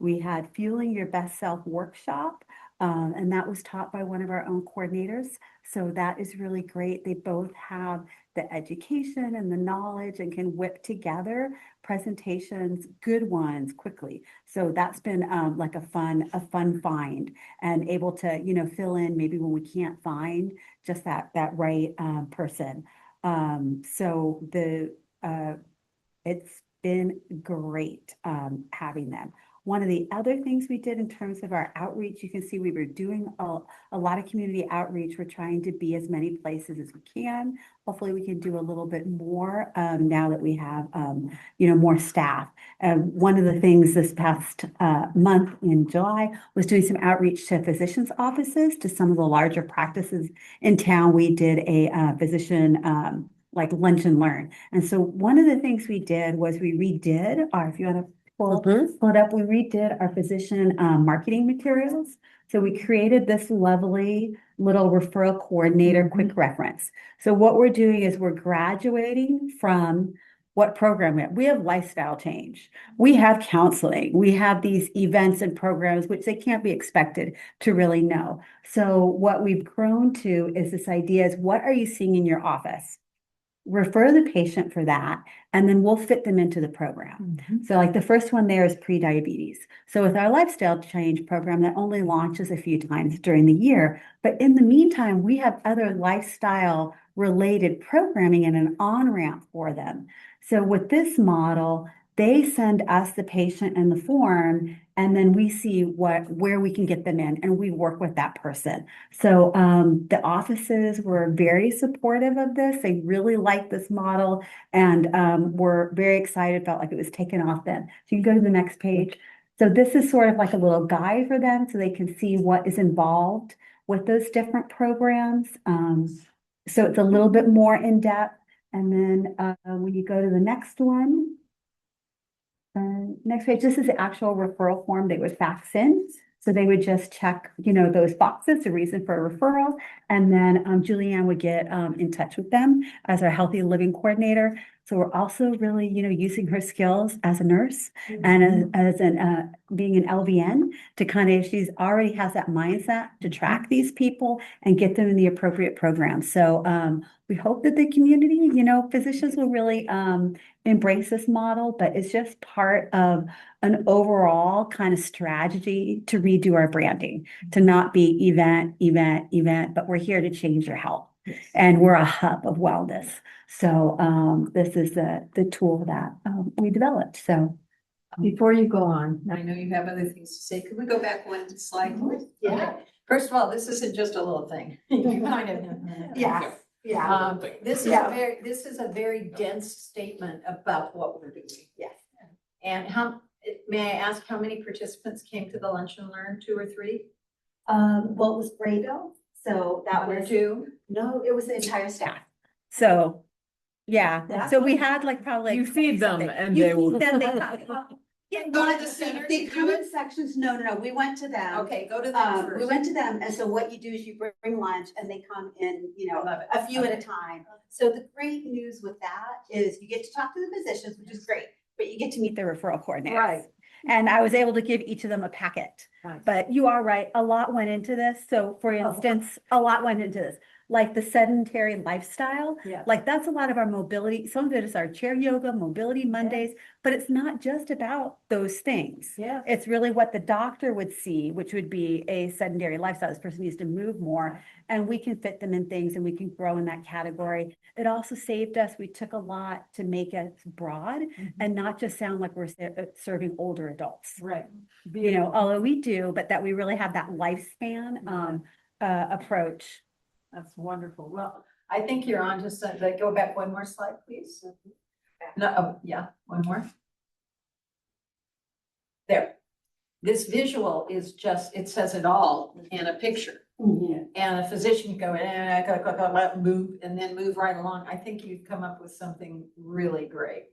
We had Fueling Your Best Self workshop, and that was taught by one of our own coordinators. So that is really great. They both have the education and the knowledge and can whip together presentations, good ones, quickly. So that's been like a fun find, and able to, fill in maybe when we can't find just that right person. So it's been great having them. One of the other things we did in terms of our outreach, you can see we were doing a lot of community outreach. We're trying to be as many places as we can. Hopefully we can do a little bit more now that we have, more staff. One of the things this past month in July was doing some outreach to physicians' offices, to some of the larger practices in town. We did a physician like lunch and learn. And so one of the things we did was we redid if you want to pull it up, we redid our physician marketing materials. So we created this lovely little referral coordinator quick reference. So what we're doing is we're graduating from what program we have lifestyle change. We have counseling. We have these events and programs, which they can't be expected to really know. So what we've grown to is this idea is, what are you seeing in your office? Refer the patient for that, and then we'll fit them into the program. So like the first one there is pre-diabetes. So with our lifestyle change program, that only launches a few times during the year, but in the meantime, we have other lifestyle related programming and an on-ramp for them. So with this model, they send us the patient and the form, and then we see where we can get them in, and we work with that person. So the offices were very supportive of this. They really liked this model, and were very excited, felt like it was taken off then. So you can go to the next page. So this is sort of like a little guide for them so they can see what is involved with those different programs. So it's a little bit more in depth. And then when you go to the next one, next page, this is the actual referral form they would fax in. So they would just check, those boxes, the reason for a referral. And then Julianne would get in touch with them as our healthy living coordinator. So we're also really, using her skills as a nurse and as an being an LVN to she already has that mindset to track these people and get them in the appropriate program. So we hope that the community, physicians will really embrace this model, but it's just part of an overall kind of strategy to redo our branding, to not be event, but we're here to change your health. And we're a hub of wellness. So this is the tool that we developed. So Before you go on, I know you have other things to say. Could we go back one slide, please? Yeah. First of all, this isn't just a little thing. You kind of. Yes, yeah, This is Yeah. this is a very dense statement about what we're doing. yes. And may I ask how many participants came to the Lunch and Learn, 2 or 3? Well, it was Graybill, so that One or was, 2? no, it was the entire staff. So, yeah, That's so we had like probably. You like feed 20 them something. and You they feed will. them, they come. Yeah, Go to well, the center they to come do in it? sections, no, we went to them. Okay, go to them We first. went to them, and so what you do is you bring lunch and they come in, Love it. a few at a time. So the great news with that is you get to talk to the physicians, which is great, but you get to meet the referral coordinators. Right. And I was able to give each of them a packet. Nice. But you are right, a lot went into this. So for instance, a lot went into this, like the sedentary lifestyle. Yeah. Like that's a lot of our mobility. Some of it is our chair yoga, mobility Mondays, but it's not just about those things. Yeah. It's really what the doctor would see, which would be a sedentary lifestyle. This person needs to move more, and we can fit them in things and we can grow in that category. It also saved us. We took a lot to make it broad and not just sound like we're serving older adults. Right. Although we do, but that we really have that lifespan approach. That's wonderful. Well, I think you're on to something. Go back one more slide, please. No, yeah, one more. There. This visual is just, it says it all in a picture. And a physician can go, move, and then move right along. I think you've come up with something really great.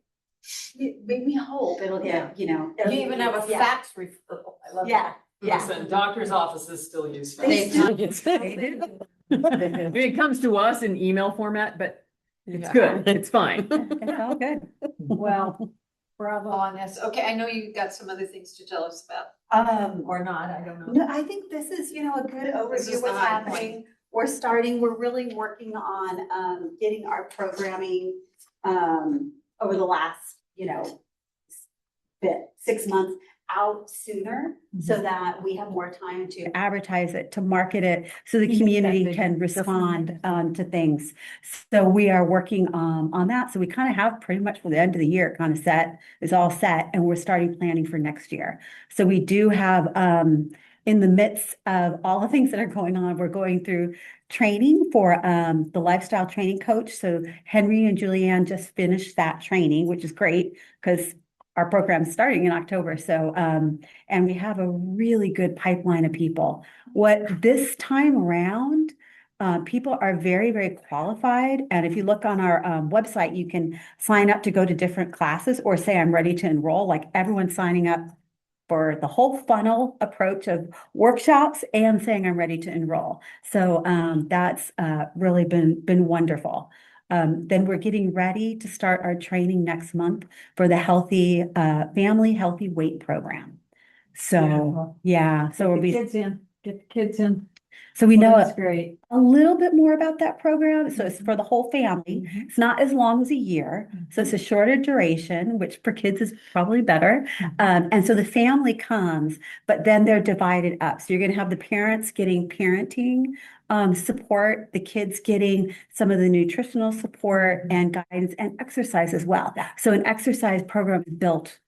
We hope it'll get, You even have a fax referral. I love Yeah, that. yeah. Listen, doctor's offices still use. They fax. It comes to us in email format, but it's Yeah. good. It's fine. It's all good. Well, bravo on this. Okay, I know you've got some other things to tell us about, or not, I don't know. No, I think this is, a good This overview is of what's the high happening. We're really working on, getting our programming, over the last, 6 months out sooner so that we have more time to advertise it, to market it, so the community can respond, to things. So we are working, on that. So we kind of have pretty much for the end of the year kind of set, is all set, and we're starting planning for next year. So we do have, in the midst of all the things that are going on, we're going through training for the lifestyle training coach. So Henry and Julianne just finished that training, which is great because our program's starting in October. So, and we have a really good pipeline of people. What this time around, people are very, very qualified. And if you look on our website, you can sign up to go to different classes or say, I'm ready to enroll. Like everyone's signing up for the whole funnel approach of workshops and saying I'm ready to enroll. So that's really been wonderful. Then we're getting ready to start our training next month for the Healthy Family Healthy Weight Program. So so we'll be. Get the kids in. So we know That's great. a little bit more about that program. So it's for the whole family. It's not as long as a year. So it's a shorter duration, which for kids is probably better. And so the family comes, but then they're divided up. So you're going to have the parents getting parenting support, the kids getting some of the nutritional support and guidance and exercise as well. So an exercise program is built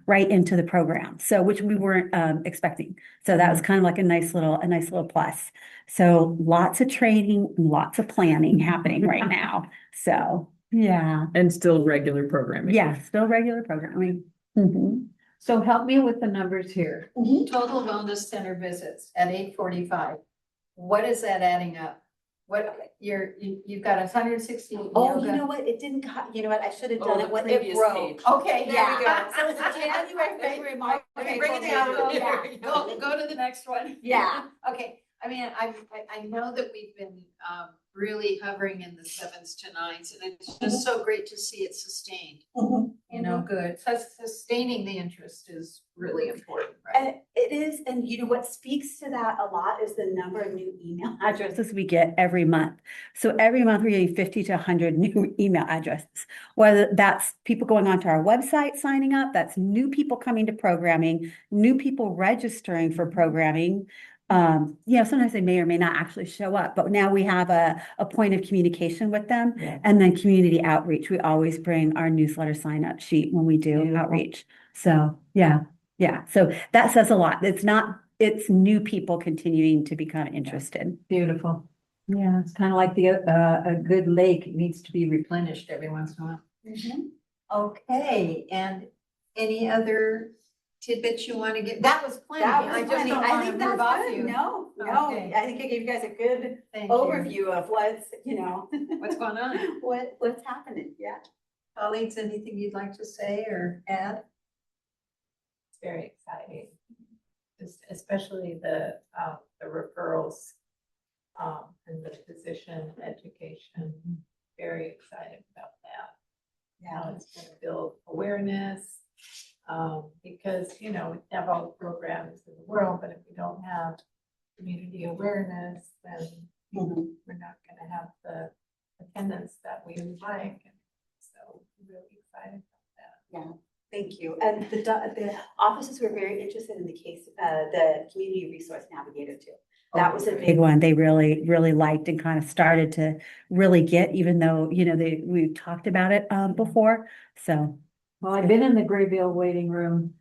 right into the program. So which we weren't expecting. So that was kind of like a nice little plus. So lots of training, lots of planning happening right now. So yeah. And still regular programming. Yeah, still regular programming. Mhm. So help me with the numbers here. Mhm. Total wellness center visits at 845. What is that adding up? You've got 160 Oh, you yoga. know what? It didn't, you know what? I should have Oh, done the it when it previous broke. page. Okay, there we go. Yeah. So it's January, February, March. Okay, Bring it April, down. May. Yeah. Yeah. Go to the next one. Yeah. Okay, I mean, I know that we've been really hovering in the 7s to 9s, and it's just so great to see it sustained. You know, good. So sustaining the interest is really important, right? And it is, and what speaks to that a lot is the number of new email addresses we get every month. So every month we're getting 50 to 100 new email addresses, whether that's people going onto our website signing up, that's new people coming to programming, new people registering for programming. Sometimes they may or may not actually show up, but now we have a point of communication with them. Yeah. And then community outreach. We always bring our newsletter sign up sheet when we do Beautiful. outreach. So, yeah. So that says a lot. It's not it's new people continuing to become interested. Beautiful. Yeah. It's kind of like a good lake. It needs to be replenished every once in a while. Okay, and any other tidbits you want to get? That was plenty. That was I just funny. don't I want think to that's move off good. you. No, Okay. I think I gave you guys a good Thank you. overview of what's, What's going on? what's happening. Yeah. Colleagues, anything you'd like to say or add? It's very exciting, especially the referrals and the physician education. Very excited about that. How it's gonna build awareness. Because, we have all the programs in the world, but if we don't have community awareness, then we're not gonna have the attendance that we would like. So really excited about that. Thank you. And the officers were very interested in the case, the community resource navigator too. That was a big one. They really, really liked and kind of started to really get, even though, we talked about it before. So. Well, I've been in the Graybill waiting room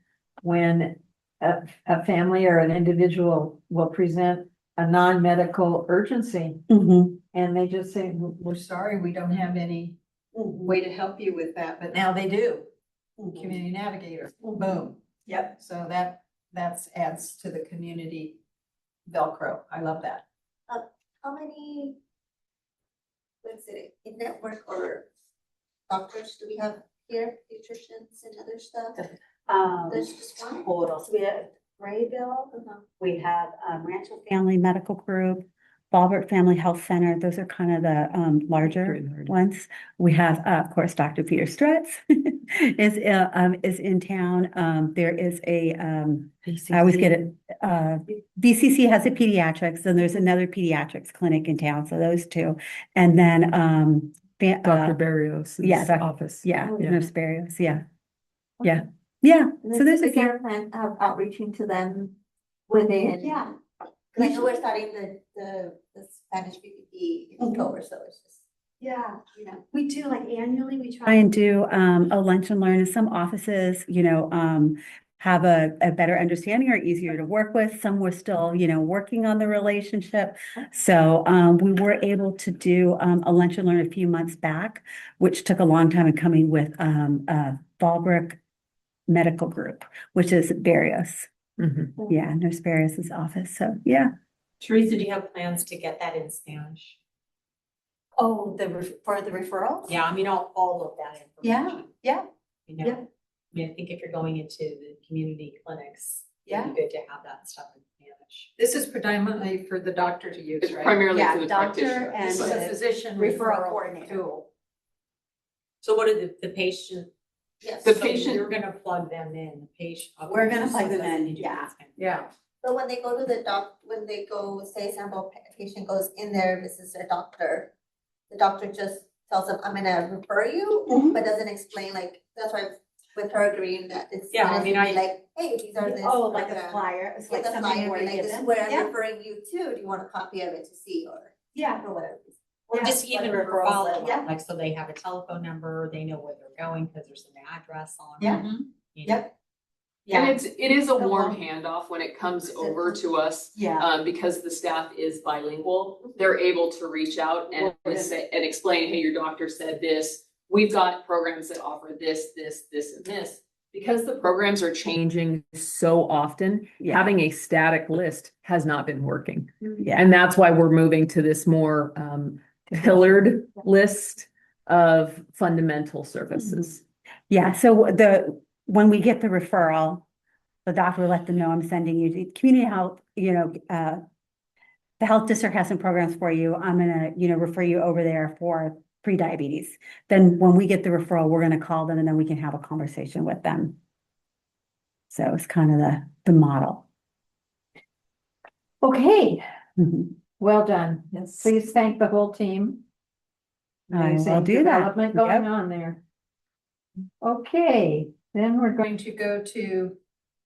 when a family or an individual will present a non-medical urgency. And they just say, we're sorry, we don't have any way to help you with that, but now they do. Community navigator, boom. Yep. So that's adds to the community Velcro. I love that. How many, in-network or doctors do we have here, pediatricians and other stuff? There's just one? Total. So we have Graybill, we have Rancho Family Medical Group, Fallbrook Family Health Center. Those are kind of the larger ones. We have, of course, Dr. Peter Stretz is in town. There is I always get it. BCC has a pediatrics, and there's another pediatrics clinic in town. So those two, and then Dr. Barrios' office. Nurse Barrios. Yeah. So there's a few. plan of outreaching to them within. Yeah. Cause I know we're starting the Spanish PPP in October, so it's just. Yeah, we do like annually, we try and do a lunch and learn. And some offices, have a better understanding or easier to work with. Some were still, working on the relationship. So we were able to do a lunch and learn a few months back, which took a long time in coming with Fallbrook Medical Group, which is Barrios. Yeah, Nurse Barrios' office. So yeah. Teresa, do you have plans to get that in Spanish? Oh, for the referrals? Yeah, I mean, all of that information. Yeah. I mean, I think if you're going into the community clinics, it'd be good to have that stuff in Spanish. This is predominantly for the doctor to use, It's right? primarily Yeah, for the doctor practitioner. and This is a physician referral referral coordinator. tool. So what are the patient? Yes. The so patient- You're gonna plug them in, the patient. okay, We're gonna so plug them that's in, what you do yeah. in Spanish. Yeah. So when they go to when they go, say sample patient goes in there, visits their doctor, the doctor just tells them, I'm gonna refer you, but doesn't explain, like, that's why with her agreeing that it's. Yeah, I mean, gonna be like, hey, these are this. Oh, like a program. flyer. It's like Like a something flyer, where you like give this is them. where I'm Yeah. referring you to, do you want a copy of it to see or Yeah. whatever? Or Yeah, just like even a for referral follow list, yeah. up, like, so they have a telephone number, they know where they're going, because there's an address on. Yeah. You know. Yep. And it is a So warm warm. handoff when it comes over to us. Yeah. Because the staff is bilingual, they're able to reach out and say, and explain, hey, your doctor said this. We've got programs that offer this, and this. Because the programs are changing so often, Yeah. having a static list has not been working. Yeah. And that's why we're moving to this more pillared list of fundamental services. Yeah, so when we get the referral, the doctor will let them know I'm sending you to community health, the health district has some programs for you. I'm gonna, refer you over there for pre-diabetes. Then when we get the referral, we're gonna call them and then we can have a conversation with them. So it's kind of the model. Okay, Mhm. well done. Yes. Please thank the whole team. I will Amazing do that. development going Yep. on there. Okay, then we're going to go to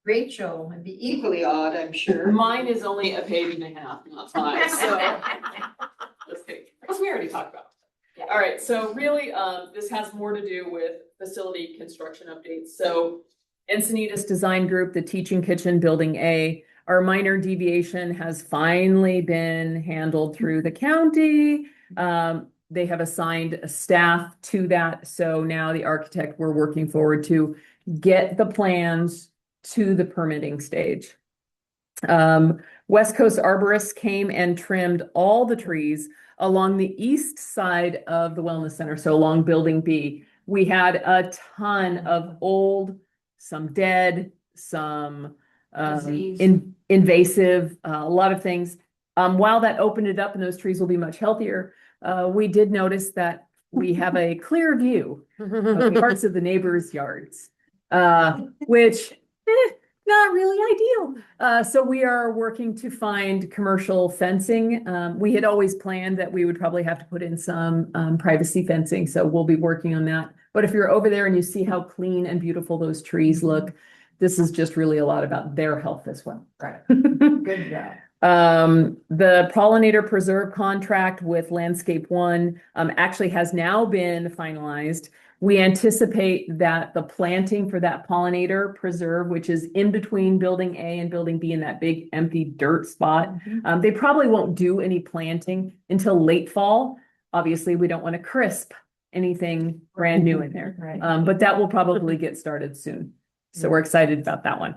Rachel and be equally odd, I'm sure. Mine is only a page and a half, not 5, so. Let's take, because we already talked about it. All right, so really, this has more to do with facility construction updates. So Encinitas Design Group, the Teaching Kitchen Building A, our minor deviation has finally been handled through the county. They have assigned a staff to that. So now the architect, we're working forward to get the plans to the permitting stage. West Coast Arborists came and trimmed all the trees along the east side of the Wellness Center, so along Building B. We had a ton of old, some dead, some invasive, a lot of things. While that opened it up and those trees will be much healthier, we did notice that we have a clear view of parts of the neighbors' yards, which not really ideal. So we are working to find commercial fencing. We had always planned that we would probably have to put in some privacy fencing, so we'll be working on that. But if you're over there and you see how clean and beautiful those trees look, this is just really a lot about their health as well. Right. Good job. The pollinator preserve contract with Landscape One actually has now been finalized. We anticipate that the planting for that pollinator preserve, which is in between Building A and Building B in that big empty dirt spot, they probably won't do any planting until late fall. Obviously, we don't want to crisp anything brand new in there, Right. but that will probably get started soon. So we're excited about that one.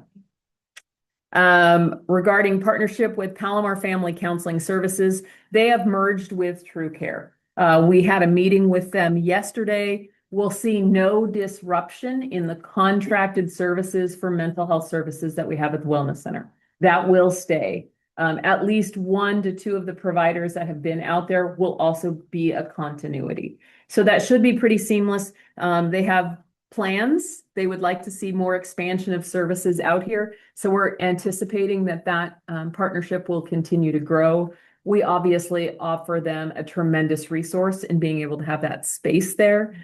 Regarding partnership with Palomar Family Counseling Services, they have merged with True Care. We had a meeting with them yesterday. We'll see no disruption in the contracted services for mental health services that we have at the Wellness Center. That will stay. At least 1 to 2 of the providers that have been out there will also be a continuity. So that should be pretty seamless. They have plans. They would like to see more expansion of services out here. So we're anticipating that partnership will continue to grow. We obviously offer them a tremendous resource in being able to have that space there.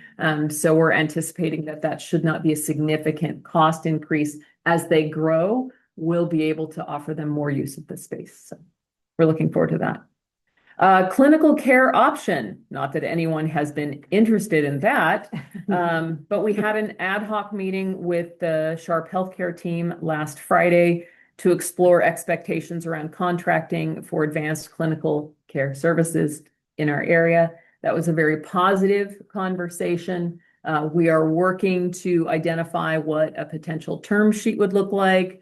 So we're anticipating that should not be a significant cost increase. As they grow, we'll be able to offer them more use of the space. So we're looking forward to that. Clinical care option, not that anyone has been interested in that, but we had an ad hoc meeting with the Sharp Healthcare team last Friday to explore expectations around contracting for advanced clinical care services in our area. That was a very positive conversation. We are working to identify what a potential term sheet would look like.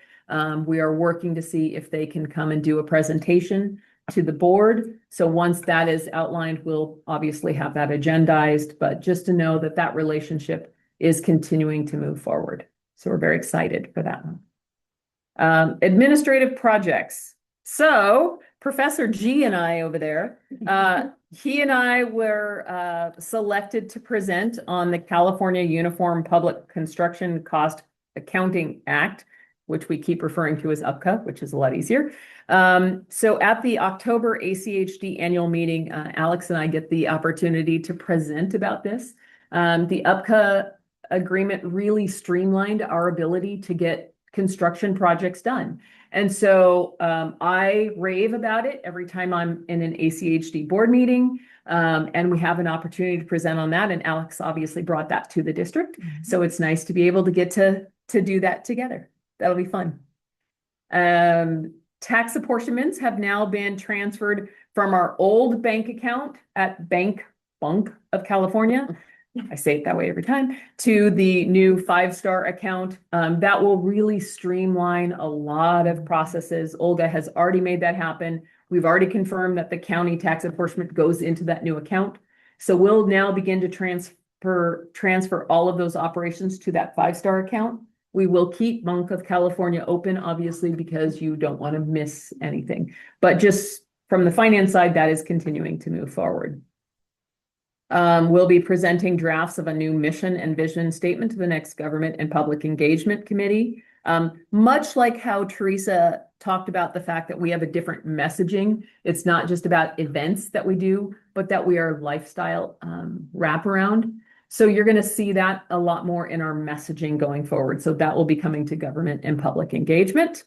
We are working to see if they can come and do a presentation to the board. So once that is outlined, we'll obviously have that agendized, but just to know that relationship is continuing to move forward. So we're very excited for that one. Administrative projects. So Professor G and I over there, he and I were selected to present on the California Uniform Public Construction Cost Accounting Act, which we keep referring to as UPCA, which is a lot easier. So at the October ACHD annual meeting, Alex and I get the opportunity to present about this. The UPCA agreement really streamlined our ability to get construction projects done. And so I rave about it every time I'm in an ACHD board meeting, and we have an opportunity to present on that. And Alex obviously brought that to the district. So it's nice to be able to get to do that together. That'll be fun. Tax apportionments have now been transferred from our old bank account at Bank of California. I say it that way every time, to the new 5-star account. That will really streamline a lot of processes. Olga has already made that happen. We've already confirmed that the county tax apportionment goes into that new account. So we'll now begin to transfer all of those operations to that 5-star account. We will keep Bank of California open, obviously, because you don't want to miss anything. But just from the finance side, that is continuing to move forward. We'll be presenting drafts of a new mission and vision statement to the next Government and Public Engagement Committee. Much like how Teresa talked about the fact that we have a different messaging. It's not just about events that we do, but that we are lifestyle wraparound. So you're going to see that a lot more in our messaging going forward. So that will be coming to Government and Public Engagement.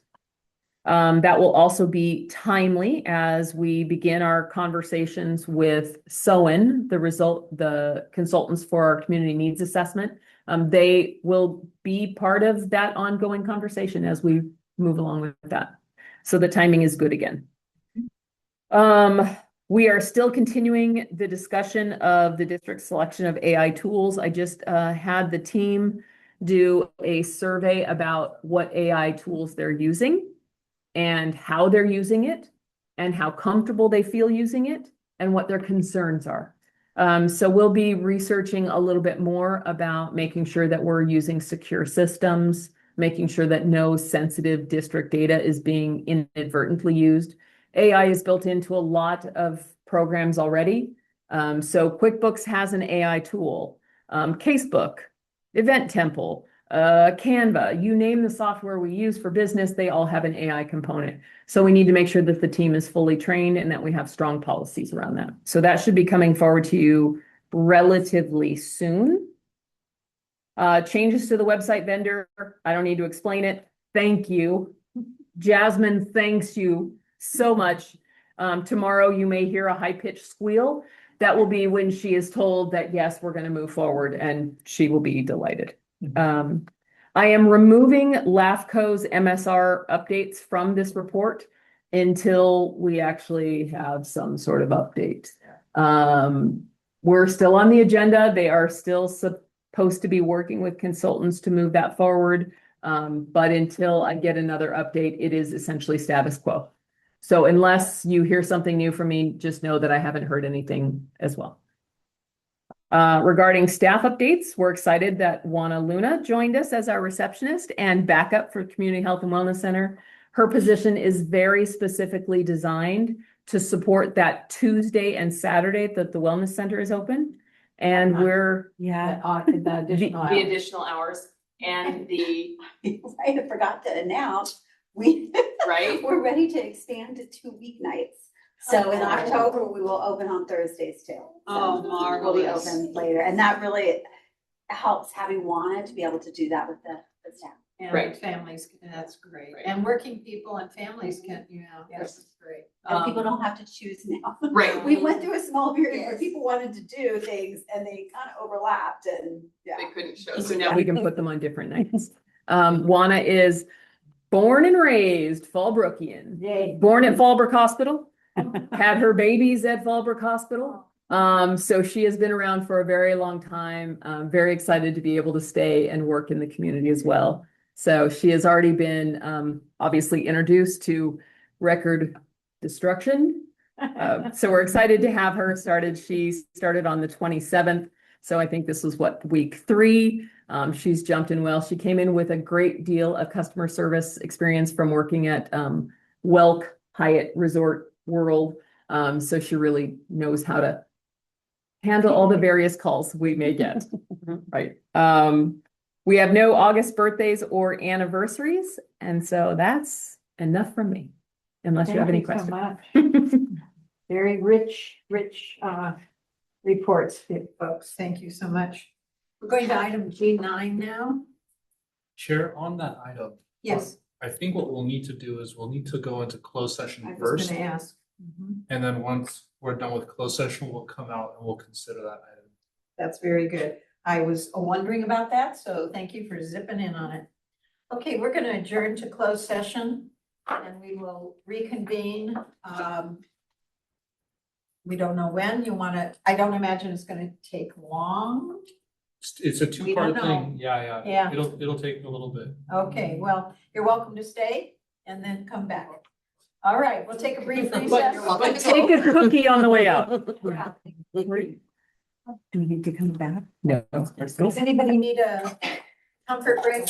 That will also be timely as we begin our conversations with SOAN, the consultants for our community needs assessment. They will be part of that ongoing conversation as we move along with that. So the timing is good again. We are still continuing the discussion of the district's selection of AI tools. I just had the team do a survey about what AI tools they're using and how they're using it and how comfortable they feel using it and what their concerns are. So we'll be researching a little bit more about making sure that we're using secure systems, making sure that no sensitive district data is being inadvertently used. AI is built into a lot of programs already. So QuickBooks has an AI tool, Casebook, Event Temple, Canva, you name the software we use for business, they all have an AI component. So we need to make sure that the team is fully trained and that we have strong policies around that. So that should be coming forward to you relatively soon. Changes to the website vendor, I don't need to explain it. Thank you. Jasmine thanks you so much. Tomorrow you may hear a high-pitched squeal. That will be when she is told that, yes, we're going to move forward, and she will be delighted. I am removing LAFCO's MSR updates from this report until we actually have some sort of update. We're still on the agenda. They are still supposed to be working with consultants to move that forward. But until I get another update, it is essentially status quo. So unless you hear something new from me, just know that I haven't heard anything as well. Regarding staff updates, we're excited that Juana Luna joined us as our receptionist and backup for Community Health and Wellness Center. Her position is very specifically designed to support that Tuesday and Saturday that the Wellness Center is open. And we're, The additional. The additional hours and the, I forgot to announce, right? we're ready to expand to 2 weeknights. So in October, we will open on Thursdays too. Oh, We'll be marvelous. open later, and that really helps having Juana to be able to do that with the staff. And Right. families, that's great. Right. And working people and families can, this is great. And people don't have to choose now. Right. We went through a small period where Yes. people wanted to do things and they kind of overlapped and, yeah. They couldn't show, so now we can put them on different nights. Juana is born and raised Fallbrookian. Yay. Born at Fallbrook Hospital, had her babies at Fallbrook Hospital. So she has been around for a very long time. Very excited to be able to stay and work in the community as well. So she has already been obviously introduced to record destruction. So we're excited to have her started. She started on the 27th. So I think this was week 3. She's jumped in well. She came in with a great deal of customer service experience from working at Welk Hyatt Resort World. So she really knows how to handle all the various calls we may get. Right. We have no August birthdays or anniversaries. And so that's enough from me, unless you have any questions. Very rich, reports, folks. Thank you so much. We're going to item G9 now. Chair, on that item. Yes, I think what we'll need to do is we'll need to go into closed I session was first. gonna ask. And then once we're done with closed session, we'll come out and we'll consider that item. That's very good. I was wondering about that, so thank you for zipping in on it. Okay, we're gonna adjourn to closed session and we will reconvene. We don't know when you wanna, I don't imagine it's gonna take long. It's a We don't two-part thing. know. Yeah. Yeah. It'll take a little bit. Okay, well, you're welcome to stay and then come back. All right, we'll take a brief recess. But take a cookie on the way out. Do we need to come back? No. Does anybody need a comfort break?